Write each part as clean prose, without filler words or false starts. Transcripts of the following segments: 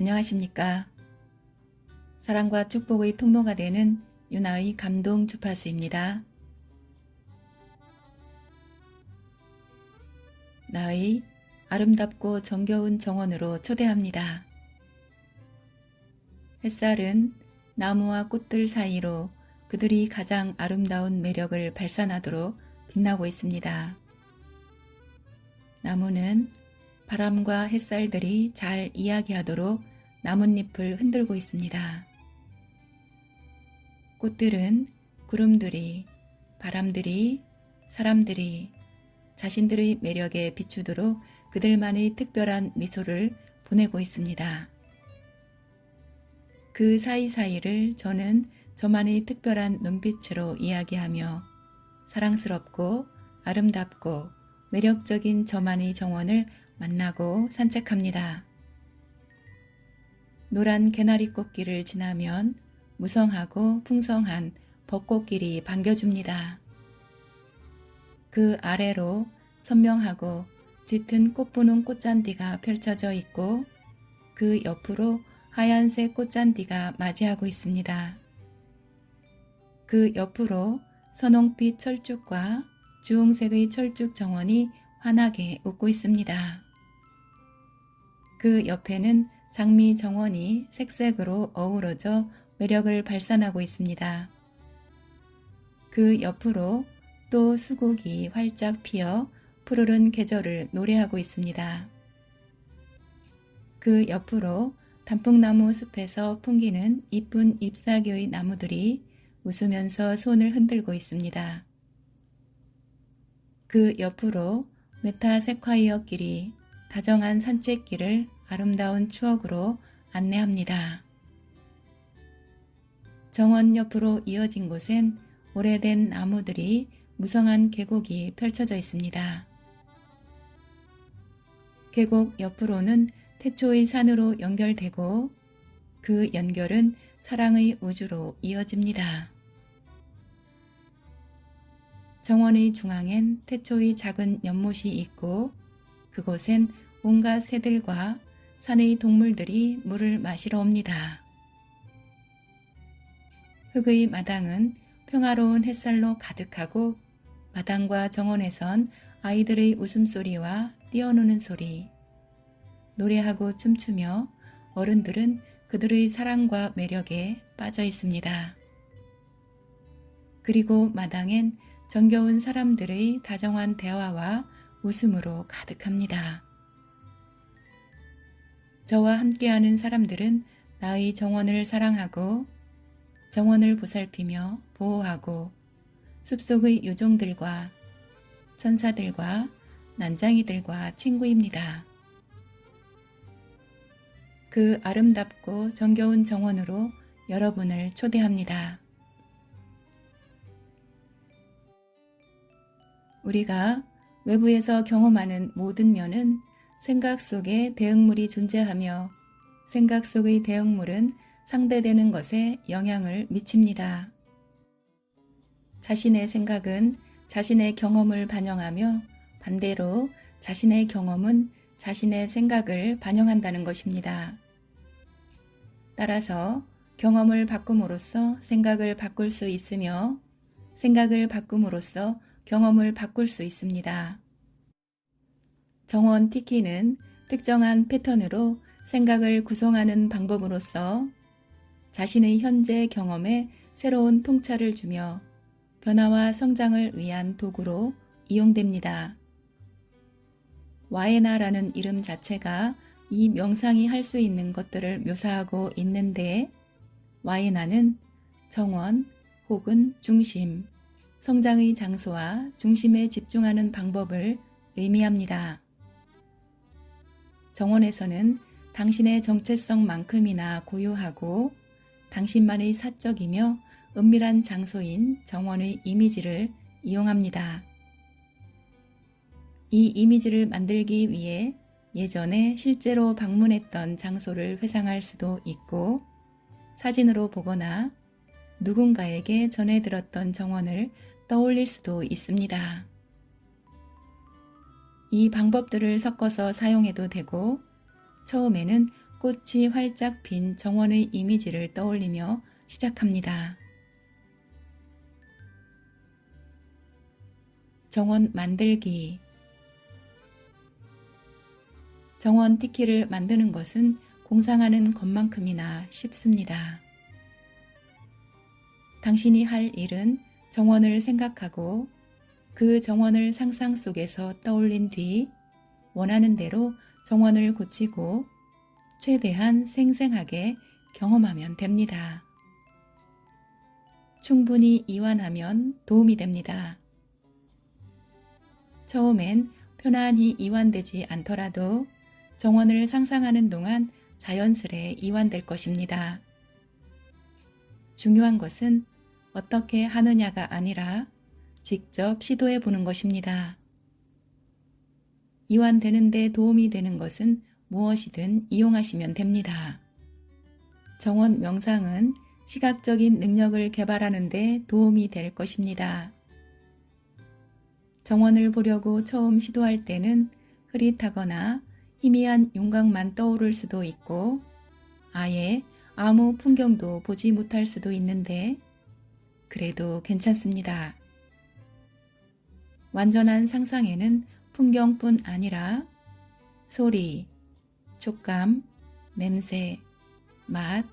안녕하십니까. 사랑과 축복의 통로가 되는 유나의 감동 주파수입니다. 나의 아름답고 정겨운 정원으로 초대합니다. 햇살은 나무와 꽃들 사이로 그들이 가장 아름다운 매력을 발산하도록 빛나고 있습니다. 나무는 바람과 햇살들이 잘 이야기하도록 나뭇잎을 흔들고 있습니다. 꽃들은 구름들이, 바람들이, 사람들이 자신들의 매력에 비추도록 그들만의 특별한 미소를 보내고 있습니다. 그 사이사이를 저는 저만의 특별한 눈빛으로 이야기하며 사랑스럽고 아름답고 매력적인 저만의 정원을 만나고 산책합니다. 노란 개나리 꽃길을 지나면 무성하고 풍성한 벚꽃길이 반겨줍니다. 그 아래로 선명하고 짙은 꽃분홍 꽃잔디가 펼쳐져 있고 그 옆으로 하얀색 꽃잔디가 맞이하고 있습니다. 그 옆으로 선홍빛 철쭉과 주홍색의 철쭉 정원이 환하게 웃고 있습니다. 그 옆에는 장미 정원이 색색으로 어우러져 매력을 발산하고 있습니다. 그 옆으로 또 수국이 활짝 피어 푸르른 계절을 노래하고 있습니다. 그 옆으로 단풍나무 숲에서 풍기는 이쁜 잎사귀의 나무들이 웃으면서 손을 흔들고 있습니다. 그 옆으로 메타세콰이어 길이 다정한 산책길을 아름다운 추억으로 안내합니다. 정원 옆으로 이어진 곳엔 오래된 나무들이 무성한 계곡이 펼쳐져 있습니다. 계곡 옆으로는 태초의 산으로 연결되고 그 연결은 사랑의 우주로 이어집니다. 정원의 중앙엔 태초의 작은 연못이 있고 그곳엔 온갖 새들과 산의 동물들이 물을 마시러 옵니다. 흙의 마당은 평화로운 햇살로 가득하고 마당과 정원에선 아이들의 웃음소리와 뛰어노는 소리, 노래하고 춤추며 어른들은 그들의 사랑과 매력에 빠져 있습니다. 그리고 마당엔 정겨운 사람들의 다정한 대화와 웃음으로 가득합니다. 저와 함께하는 사람들은 나의 정원을 사랑하고 정원을 보살피며 보호하고 숲속의 유종들과 천사들과 난장이들과 친구입니다. 그 아름답고 정겨운 정원으로 여러분을 초대합니다. 우리가 외부에서 경험하는 모든 면은 생각 속에 대응물이 존재하며 생각 속의 대응물은 상대되는 것에 영향을 미칩니다. 자신의 생각은 자신의 경험을 반영하며 반대로 자신의 경험은 자신의 생각을 반영한다는 것입니다. 따라서 경험을 바꿈으로써 생각을 바꿀 수 있으며 생각을 바꿈으로써 경험을 바꿀 수 있습니다. 정원 티키는 특정한 패턴으로 생각을 구성하는 방법으로서 자신의 현재 경험에 새로운 통찰을 주며 변화와 성장을 위한 도구로 이용됩니다. 와에나라는 이름 자체가 이 명상이 할 수 있는 것들을 묘사하고 있는데 와에나는 정원 혹은 중심, 성장의 장소와 중심에 집중하는 방법을 의미합니다. 정원에서는 당신의 정체성만큼이나 고유하고 당신만의 사적이며 은밀한 장소인 정원의 이미지를 이용합니다. 이 이미지를 만들기 위해 예전에 실제로 방문했던 장소를 회상할 수도 있고 사진으로 보거나 누군가에게 전해 들었던 정원을 떠올릴 수도 있습니다. 이 방법들을 섞어서 사용해도 되고 처음에는 꽃이 활짝 핀 정원의 이미지를 떠올리며 시작합니다. 정원 만들기. 정원 티키를 만드는 것은 공상하는 것만큼이나 쉽습니다. 당신이 할 일은 정원을 생각하고 그 정원을 상상 속에서 떠올린 뒤 원하는 대로 정원을 고치고 최대한 생생하게 경험하면 됩니다. 충분히 이완하면 도움이 됩니다. 처음엔 편안히 이완되지 않더라도 정원을 상상하는 동안 자연스레 이완될 것입니다. 중요한 것은 어떻게 하느냐가 아니라 직접 시도해 보는 것입니다. 이완되는 데 도움이 되는 것은 무엇이든 이용하시면 됩니다. 정원 명상은 시각적인 능력을 개발하는 데 도움이 될 것입니다. 정원을 보려고 처음 시도할 때는 흐릿하거나 희미한 윤곽만 떠오를 수도 있고 아예 아무 풍경도 보지 못할 수도 있는데 그래도 괜찮습니다. 완전한 상상에는 풍경뿐 아니라 소리, 촉감, 냄새, 맛,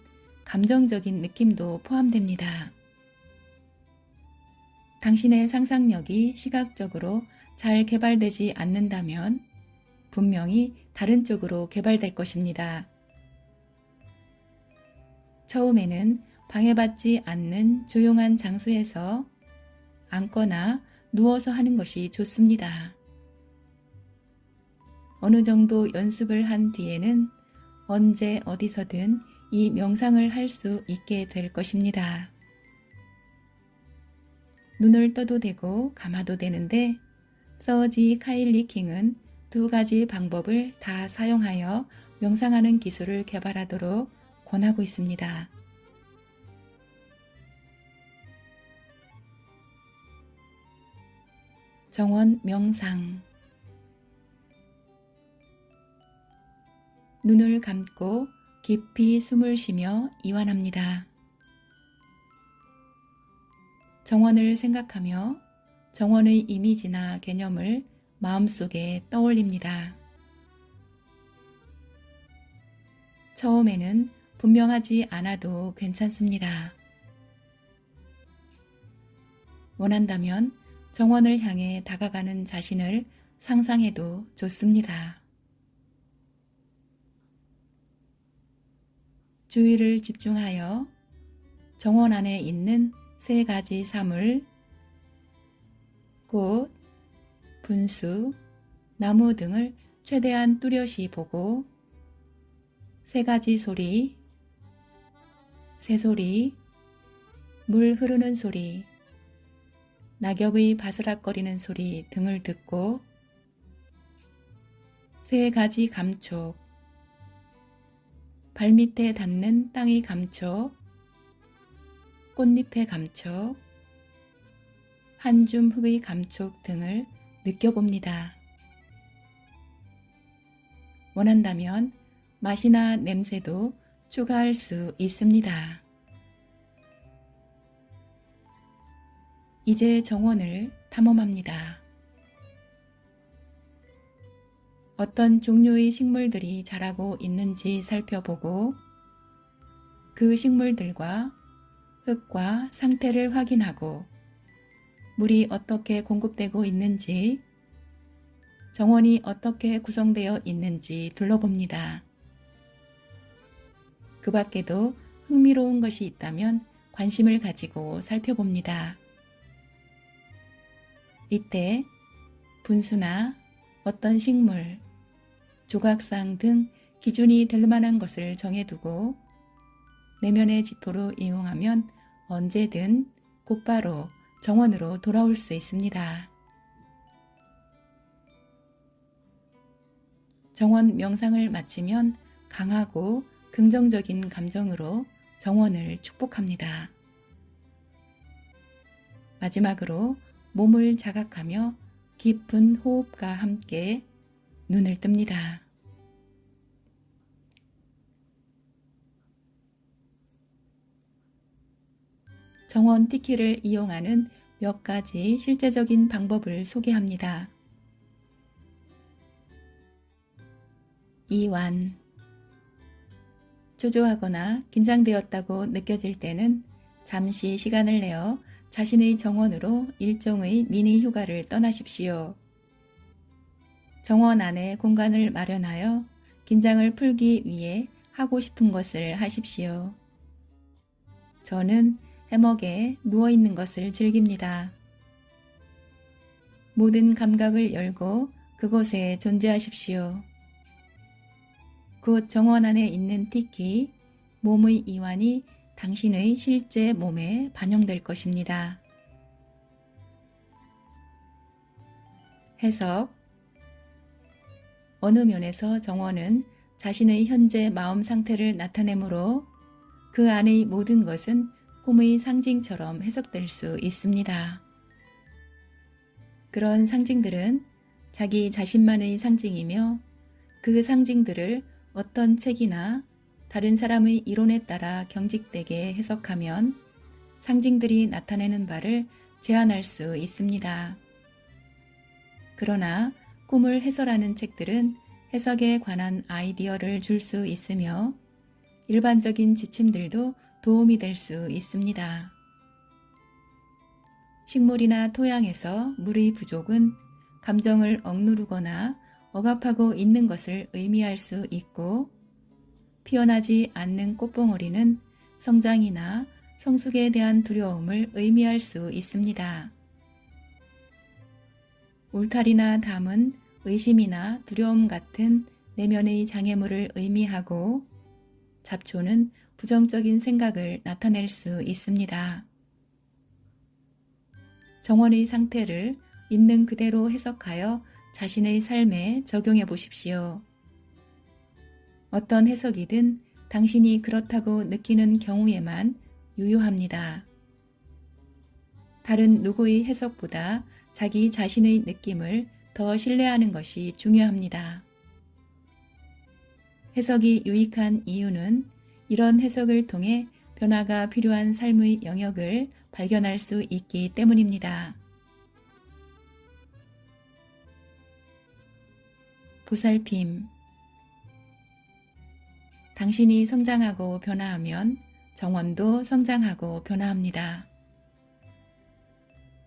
감정적인 느낌도 포함됩니다. 당신의 상상력이 시각적으로 잘 개발되지 않는다면 분명히 다른 쪽으로 개발될 것입니다. 처음에는 방해받지 않는 조용한 장소에서 앉거나 누워서 하는 것이 좋습니다. 어느 정도 연습을 한 뒤에는 언제 어디서든 이 명상을 할 수 있게 될 것입니다. 눈을 떠도 되고 감아도 되는데 서지 카일리 킹은 두 가지 방법을 다 사용하여 명상하는 기술을 개발하도록 권하고 있습니다. 정원 명상. 눈을 감고 깊이 숨을 쉬며 이완합니다. 정원을 생각하며 정원의 이미지나 개념을 마음속에 떠올립니다. 처음에는 분명하지 않아도 괜찮습니다. 원한다면 정원을 향해 다가가는 자신을 상상해도 좋습니다. 주의를 집중하여 정원 안에 있는 세 가지 사물, 꽃, 분수, 나무 등을 최대한 뚜렷이 보고 세 가지 소리, 새소리, 물 흐르는 소리, 낙엽의 바스락거리는 소리 등을 듣고 세 가지 감촉, 발밑에 닿는 땅의 감촉, 꽃잎의 감촉, 한 줌 흙의 감촉 등을 느껴봅니다. 원한다면 맛이나 냄새도 추가할 수 있습니다. 이제 정원을 탐험합니다. 어떤 종류의 식물들이 자라고 있는지 살펴보고 그 식물들과 흙과 상태를 확인하고 물이 어떻게 공급되고 있는지, 정원이 어떻게 구성되어 있는지 둘러봅니다. 그 밖에도 흥미로운 것이 있다면 관심을 가지고 살펴봅니다. 이때 분수나 어떤 식물, 조각상 등 기준이 될 만한 것을 정해두고 내면의 지표로 이용하면 언제든 곧바로 정원으로 돌아올 수 있습니다. 정원 명상을 마치면 강하고 긍정적인 감정으로 정원을 축복합니다. 마지막으로 몸을 자각하며 깊은 호흡과 함께 눈을 뜹니다. 정원 티키를 이용하는 몇 가지 실제적인 방법을 소개합니다. 이완. 초조하거나 긴장되었다고 느껴질 때는 잠시 시간을 내어 자신의 정원으로 일종의 미니 휴가를 떠나십시오. 정원 안에 공간을 마련하여 긴장을 풀기 위해 하고 싶은 것을 하십시오. 저는 해먹에 누워 있는 것을 즐깁니다. 모든 감각을 열고 그곳에 존재하십시오. 곧 정원 안에 있는 티키, 몸의 이완이 당신의 실제 몸에 반영될 것입니다. 해석. 어느 면에서 정원은 자신의 현재 마음 상태를 나타내므로 그 안의 모든 것은 꿈의 상징처럼 해석될 수 있습니다. 그런 상징들은 자기 자신만의 상징이며 그 상징들을 어떤 책이나 다른 사람의 이론에 따라 경직되게 해석하면 상징들이 나타내는 바를 제한할 수 있습니다. 그러나 꿈을 해설하는 책들은 해석에 관한 아이디어를 줄 수 있으며 일반적인 지침들도 도움이 될 수 있습니다. 식물이나 토양에서 물의 부족은 감정을 억누르거나 억압하고 있는 것을 의미할 수 있고, 피어나지 않는 꽃봉오리는 성장이나 성숙에 대한 두려움을 의미할 수 있습니다. 울타리나 담은 의심이나 두려움 같은 내면의 장애물을 의미하고, 잡초는 부정적인 생각을 나타낼 수 있습니다. 정원의 상태를 있는 그대로 해석하여 자신의 삶에 적용해 보십시오. 어떤 해석이든 당신이 그렇다고 느끼는 경우에만 유효합니다. 다른 누구의 해석보다 자기 자신의 느낌을 더 신뢰하는 것이 중요합니다. 해석이 유익한 이유는 이런 해석을 통해 변화가 필요한 삶의 영역을 발견할 수 있기 때문입니다. 보살핌. 당신이 성장하고 변화하면 정원도 성장하고 변화합니다.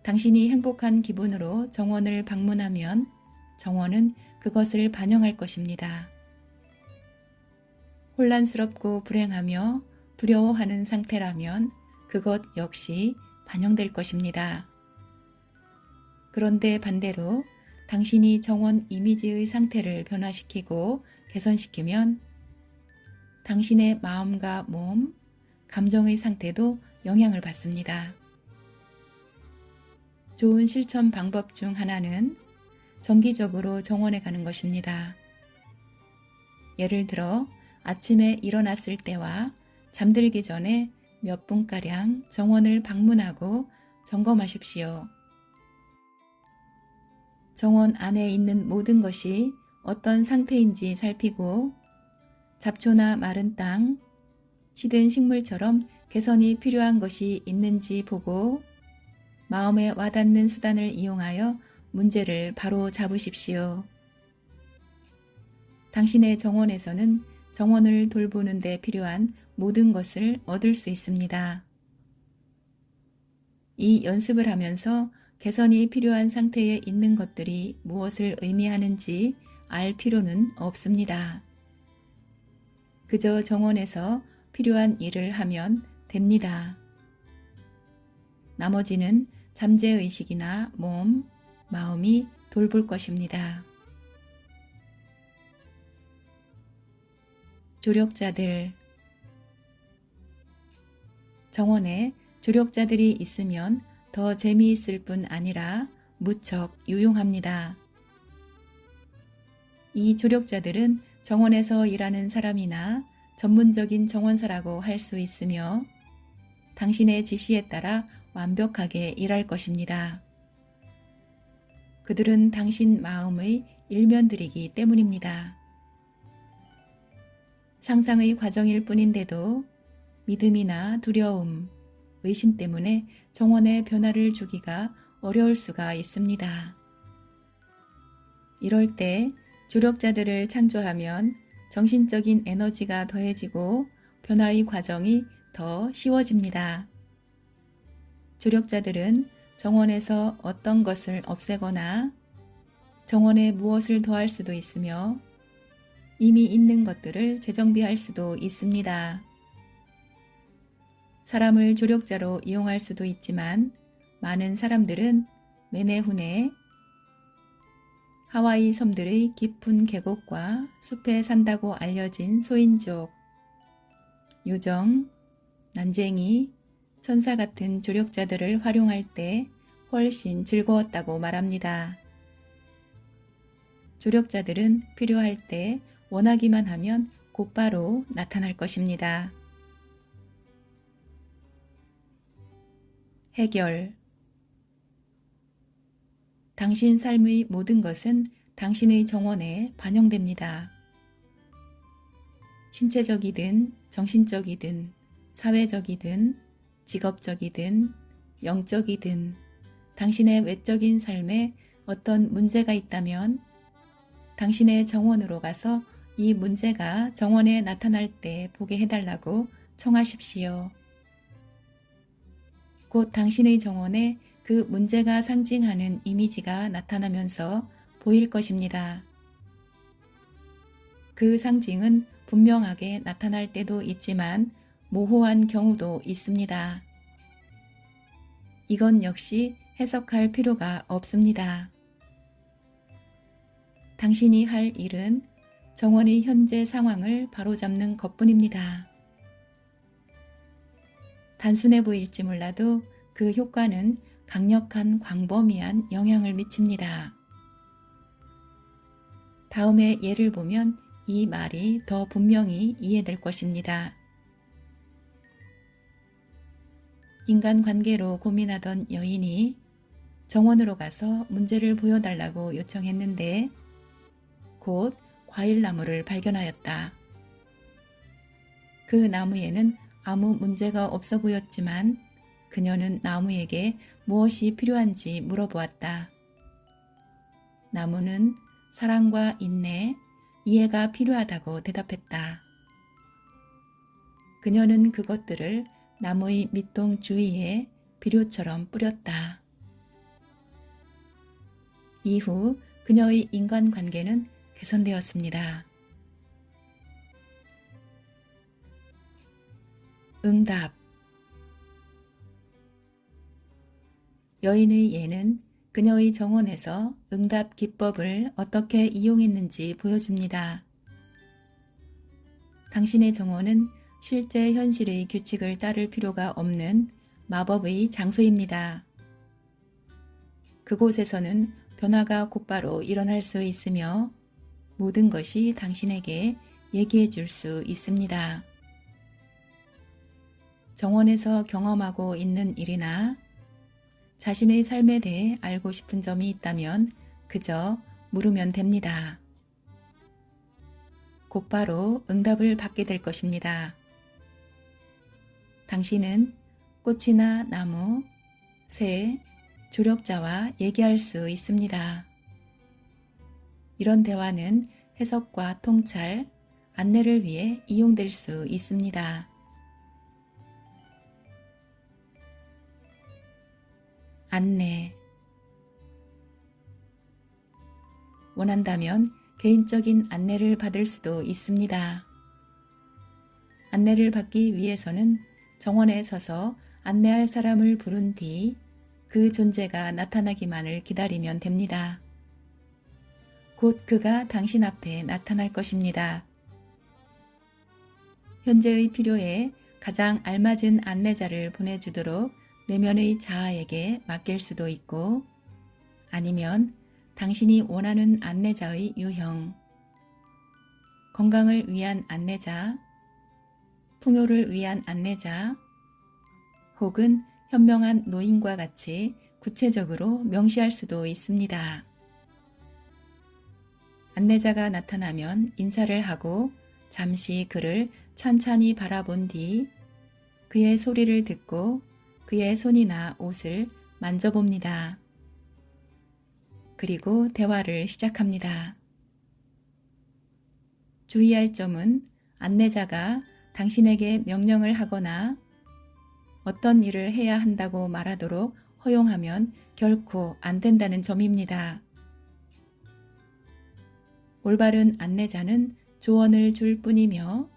당신이 행복한 기분으로 정원을 방문하면 정원은 그것을 반영할 것입니다. 혼란스럽고 불행하며 두려워하는 상태라면 그것 역시 반영될 것입니다. 그런데 반대로 당신이 정원 이미지의 상태를 변화시키고 개선시키면 당신의 마음과 몸, 감정의 상태도 영향을 받습니다. 좋은 실천 방법 중 하나는 정기적으로 정원에 가는 것입니다. 예를 들어 아침에 일어났을 때와 잠들기 전에 몇 분가량 정원을 방문하고 점검하십시오. 정원 안에 있는 모든 것이 어떤 상태인지 살피고 잡초나 마른 땅, 시든 식물처럼 개선이 필요한 것이 있는지 보고 마음에 와닿는 수단을 이용하여 문제를 바로 잡으십시오. 당신의 정원에서는 정원을 돌보는 데 필요한 모든 것을 얻을 수 있습니다. 이 연습을 하면서 개선이 필요한 상태에 있는 것들이 무엇을 의미하는지 알 필요는 없습니다. 그저 정원에서 필요한 일을 하면 됩니다. 나머지는 잠재의식이나 몸, 마음이 돌볼 것입니다. 조력자들. 정원에 조력자들이 있으면 더 재미있을 뿐 아니라 무척 유용합니다. 이 조력자들은 정원에서 일하는 사람이나 전문적인 정원사라고 할 수 있으며 당신의 지시에 따라 완벽하게 일할 것입니다. 그들은 당신 마음의 일면들이기 때문입니다. 상상의 과정일 뿐인데도 믿음이나 두려움, 의심 때문에 정원에 변화를 주기가 어려울 수가 있습니다. 이럴 때 조력자들을 창조하면 정신적인 에너지가 더해지고 변화의 과정이 더 쉬워집니다. 조력자들은 정원에서 어떤 것을 없애거나 정원에 무엇을 더할 수도 있으며 이미 있는 것들을 재정비할 수도 있습니다. 사람을 조력자로 이용할 수도 있지만 많은 사람들은 매내훈에 하와이 섬들의 깊은 계곡과 숲에 산다고 알려진 소인족, 요정, 난쟁이, 천사 같은 조력자들을 활용할 때 훨씬 즐거웠다고 말합니다. 조력자들은 필요할 때 원하기만 하면 곧바로 나타날 것입니다. 해결. 당신 삶의 모든 것은 당신의 정원에 반영됩니다. 신체적이든 정신적이든 사회적이든 직업적이든 영적이든 당신의 외적인 삶에 어떤 문제가 있다면 당신의 정원으로 가서 이 문제가 정원에 나타날 때 보게 해달라고 청하십시오. 곧 당신의 정원에 그 문제가 상징하는 이미지가 나타나면서 보일 것입니다. 그 상징은 분명하게 나타날 때도 있지만 모호한 경우도 있습니다. 이건 역시 해석할 필요가 없습니다. 당신이 할 일은 정원의 현재 상황을 바로잡는 것뿐입니다. 단순해 보일지 몰라도 그 효과는 강력한 광범위한 영향을 미칩니다. 다음의 예를 보면 이 말이 더 분명히 이해될 것입니다. 인간관계로 고민하던 여인이 정원으로 가서 문제를 보여달라고 요청했는데 곧 과일나무를 발견하였다. 그 나무에는 아무 문제가 없어 보였지만 그녀는 나무에게 무엇이 필요한지 물어보았다. 나무는 사랑과 인내, 이해가 필요하다고 대답했다. 그녀는 그것들을 나무의 밑동 주위에 비료처럼 뿌렸다. 이후 그녀의 인간관계는 개선되었습니다. 응답. 여인의 예는 그녀의 정원에서 응답 기법을 어떻게 이용했는지 보여줍니다. 당신의 정원은 실제 현실의 규칙을 따를 필요가 없는 마법의 장소입니다. 그곳에서는 변화가 곧바로 일어날 수 있으며 모든 것이 당신에게 얘기해 줄 수 있습니다. 정원에서 경험하고 있는 일이나 자신의 삶에 대해 알고 싶은 점이 있다면 그저 물으면 됩니다. 곧바로 응답을 받게 될 것입니다. 당신은 꽃이나 나무, 새, 조력자와 얘기할 수 있습니다. 이런 대화는 해석과 통찰, 안내를 위해 이용될 수 있습니다. 안내. 원한다면 개인적인 안내를 받을 수도 있습니다. 안내를 받기 위해서는 정원에 서서 안내할 사람을 부른 뒤 그 존재가 나타나기만을 기다리면 됩니다. 곧 그가 당신 앞에 나타날 것입니다. 현재의 필요에 가장 알맞은 안내자를 보내주도록 내면의 자아에게 맡길 수도 있고 아니면 당신이 원하는 안내자의 유형, 건강을 위한 안내자, 풍요를 위한 안내자, 혹은 현명한 노인과 같이 구체적으로 명시할 수도 있습니다. 안내자가 나타나면 인사를 하고 잠시 그를 찬찬히 바라본 뒤 그의 소리를 듣고 그의 손이나 옷을 만져봅니다. 그리고 대화를 시작합니다. 주의할 점은 안내자가 당신에게 명령을 하거나 어떤 일을 해야 한다고 말하도록 허용하면 결코 안 된다는 점입니다. 올바른 안내자는 조언을 줄 뿐이며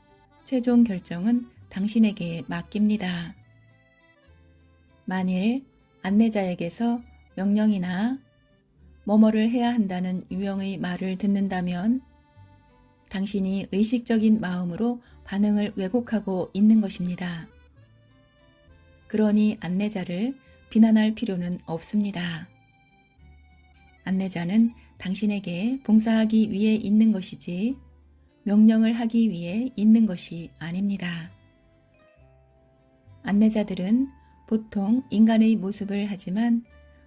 최종 결정은 당신에게 맡깁니다. 만일 안내자에게서 명령이나 뭐뭐를 해야 한다는 유형의 말을 듣는다면 당신이 의식적인 마음으로 반응을 왜곡하고 있는 것입니다. 그러니 안내자를 비난할 필요는 없습니다. 안내자는 당신에게 봉사하기 위해 있는 것이지 명령을 하기 위해 있는 것이 아닙니다. 안내자들은 보통 인간의 모습을 하지만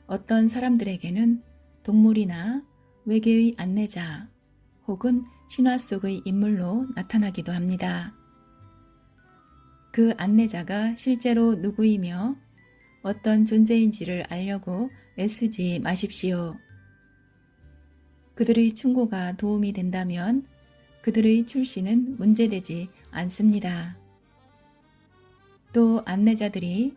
어떤 사람들에게는 동물이나 외계의 안내자 혹은 신화 속의 인물로 나타나기도 합니다. 그 안내자가 실제로 누구이며 어떤 존재인지를 알려고 애쓰지 마십시오. 그들의 충고가 도움이 된다면 그들의 출신은 문제되지 않습니다. 또 안내자들이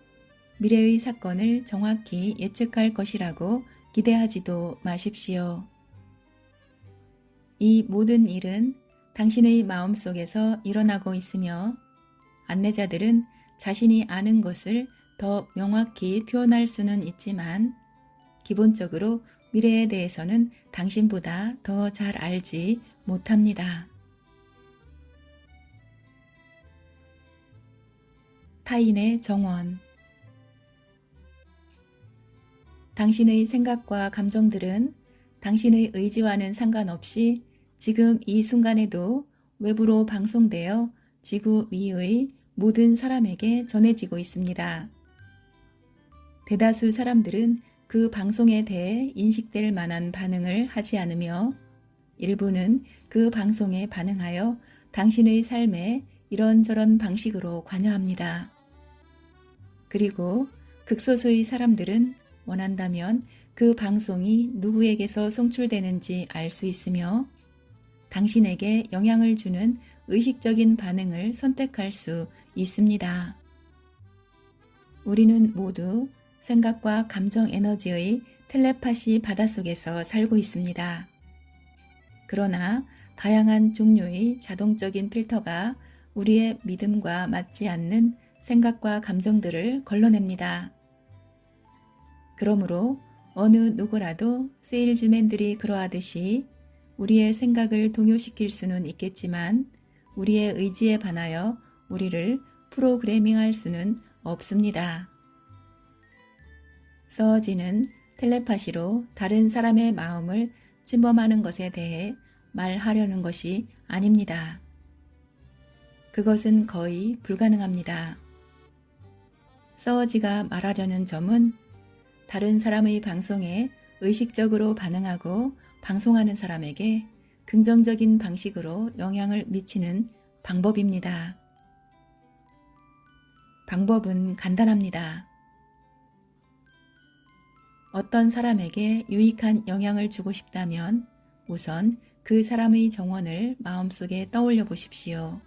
미래의 사건을 정확히 예측할 것이라고 기대하지도 마십시오. 이 모든 일은 당신의 마음속에서 일어나고 있으며 안내자들은 자신이 아는 것을 더 명확히 표현할 수는 있지만 기본적으로 미래에 대해서는 당신보다 더 잘 알지 못합니다. 타인의 정원. 당신의 생각과 감정들은 당신의 의지와는 상관없이 지금 이 순간에도 외부로 방송되어 지구 위의 모든 사람에게 전해지고 있습니다. 대다수 사람들은 그 방송에 대해 인식될 만한 반응을 하지 않으며 일부는 그 방송에 반응하여 당신의 삶에 이런저런 방식으로 관여합니다. 그리고 극소수의 사람들은 원한다면 그 방송이 누구에게서 송출되는지 알 수 있으며 당신에게 영향을 주는 의식적인 반응을 선택할 수 있습니다. 우리는 모두 생각과 감정 에너지의 텔레파시 바닷속에서 살고 있습니다. 그러나 다양한 종류의 자동적인 필터가 우리의 믿음과 맞지 않는 생각과 감정들을 걸러냅니다. 그러므로 어느 누구라도 세일즈맨들이 그러하듯이 우리의 생각을 동요시킬 수는 있겠지만 우리의 의지에 반하여 우리를 프로그래밍할 수는 없습니다. 서지는 텔레파시로 다른 사람의 마음을 침범하는 것에 대해 말하려는 것이 아닙니다. 그것은 거의 불가능합니다. 서지가 말하려는 점은 다른 사람의 방송에 의식적으로 반응하고 방송하는 사람에게 긍정적인 방식으로 영향을 미치는 방법입니다. 방법은 간단합니다. 어떤 사람에게 유익한 영향을 주고 싶다면 우선 그 사람의 정원을 마음속에 떠올려 보십시오.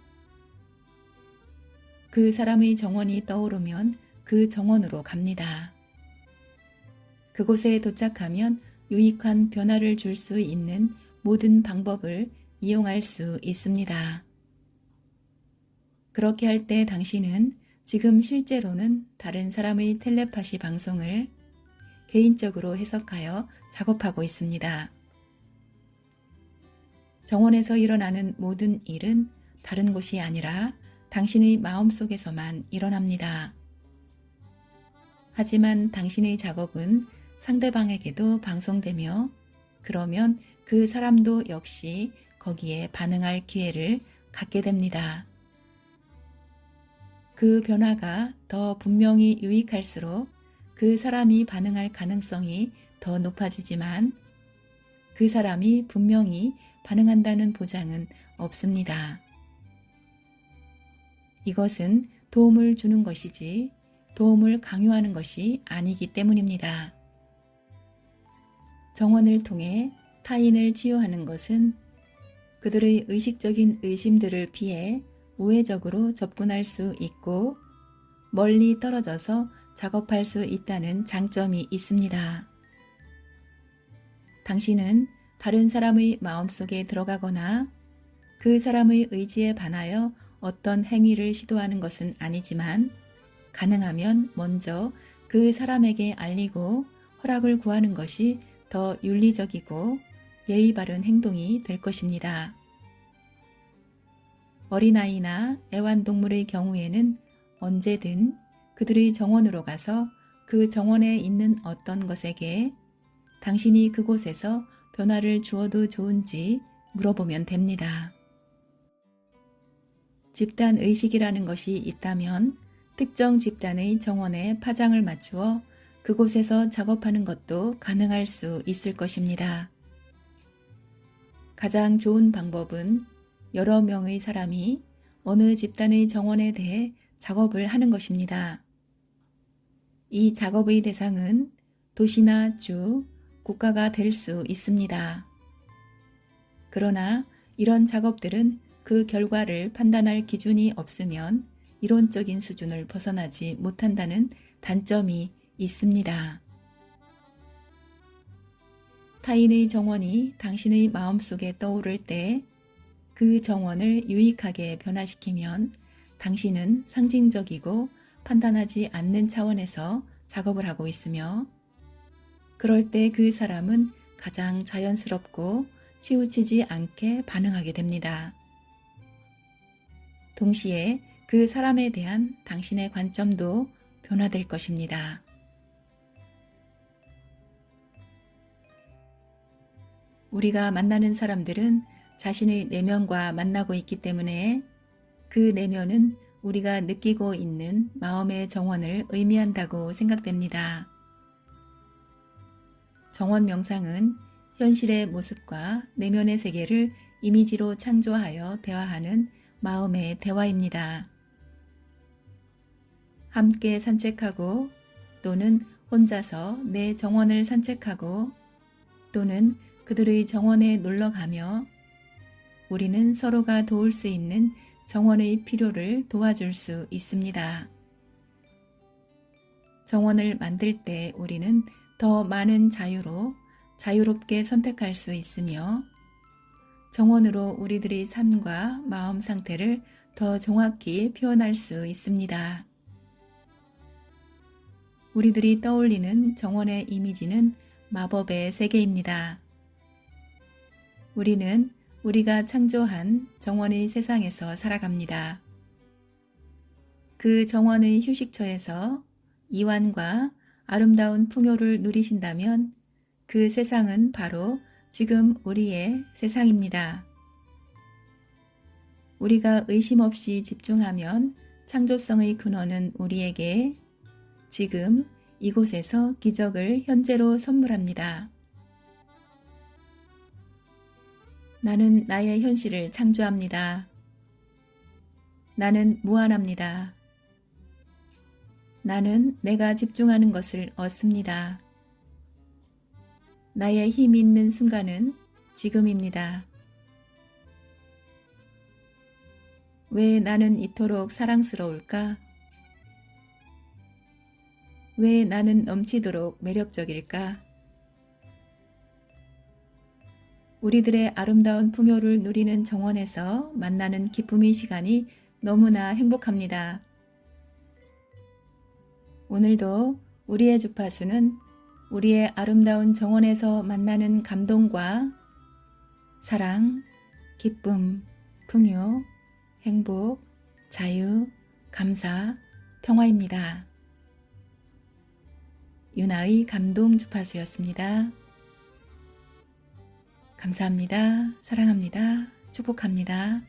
그 사람의 정원이 떠오르면 그 정원으로 갑니다. 그곳에 도착하면 유익한 변화를 줄 수 있는 모든 방법을 이용할 수 있습니다. 그렇게 할 때 당신은 지금 실제로는 다른 사람의 텔레파시 방송을 개인적으로 해석하여 작업하고 있습니다. 정원에서 일어나는 모든 일은 다른 곳이 아니라 당신의 마음속에서만 일어납니다. 하지만 당신의 작업은 상대방에게도 방송되며 그러면 그 사람도 역시 거기에 반응할 기회를 갖게 됩니다. 그 변화가 더 분명히 유익할수록 그 사람이 반응할 가능성이 더 높아지지만 그 사람이 분명히 반응한다는 보장은 없습니다. 이것은 도움을 주는 것이지 도움을 강요하는 것이 아니기 때문입니다. 정원을 통해 타인을 치유하는 것은 그들의 의식적인 의심들을 피해 우회적으로 접근할 수 있고 멀리 떨어져서 작업할 수 있다는 장점이 있습니다. 당신은 다른 사람의 마음속에 들어가거나 그 사람의 의지에 반하여 어떤 행위를 시도하는 것은 아니지만 가능하면 먼저 그 사람에게 알리고 허락을 구하는 것이 더 윤리적이고 예의 바른 행동이 될 것입니다. 어린아이나 애완동물의 경우에는 언제든 그들의 정원으로 가서 그 정원에 있는 어떤 것에게 당신이 그곳에서 변화를 주어도 좋은지 물어보면 됩니다. 집단 의식이라는 것이 있다면 특정 집단의 정원에 파장을 맞추어 그곳에서 작업하는 것도 가능할 수 있을 것입니다. 가장 좋은 방법은 여러 명의 사람이 어느 집단의 정원에 대해 작업을 하는 것입니다. 이 작업의 대상은 도시나 주, 국가가 될 수 있습니다. 그러나 이런 작업들은 그 결과를 판단할 기준이 없으면 이론적인 수준을 벗어나지 못한다는 단점이 있습니다. 타인의 정원이 당신의 마음속에 떠오를 때 그 정원을 유익하게 변화시키면 당신은 상징적이고 판단하지 않는 차원에서 작업을 하고 있으며 그럴 때 그 사람은 가장 자연스럽고 치우치지 않게 반응하게 됩니다. 동시에 그 사람에 대한 당신의 관점도 변화될 것입니다. 우리가 만나는 사람들은 자신의 내면과 만나고 있기 때문에 그 내면은 우리가 느끼고 있는 마음의 정원을 의미한다고 생각됩니다. 정원 명상은 현실의 모습과 내면의 세계를 이미지로 창조하여 대화하는 마음의 대화입니다. 함께 산책하고 또는 혼자서 내 정원을 산책하고 또는 그들의 정원에 놀러가며 우리는 서로가 도울 수 있는 정원의 필요를 도와줄 수 있습니다. 정원을 만들 때 우리는 더 많은 자유로 자유롭게 선택할 수 있으며 정원으로 우리들의 삶과 마음 상태를 더 정확히 표현할 수 있습니다. 우리들이 떠올리는 정원의 이미지는 마법의 세계입니다. 우리는 우리가 창조한 정원의 세상에서 살아갑니다. 그 정원의 휴식처에서 이완과 아름다운 풍요를 누리신다면 그 세상은 바로 지금 우리의 세상입니다. 우리가 의심 없이 집중하면 창조성의 근원은 우리에게 지금 이곳에서 기적을 현재로 선물합니다. 나는 나의 현실을 창조합니다. 나는 무한합니다. 나는 내가 집중하는 것을 얻습니다. 나의 힘이 있는 순간은 지금입니다. 왜 나는 이토록 사랑스러울까? 왜 나는 넘치도록 매력적일까? 우리들의 아름다운 풍요를 누리는 정원에서 만나는 기쁨의 시간이 너무나 행복합니다. 오늘도 우리의 주파수는 우리의 아름다운 정원에서 만나는 감동과 사랑, 기쁨, 풍요, 행복, 자유, 감사, 평화입니다. 유나의 감동 주파수였습니다. 감사합니다. 사랑합니다. 축복합니다.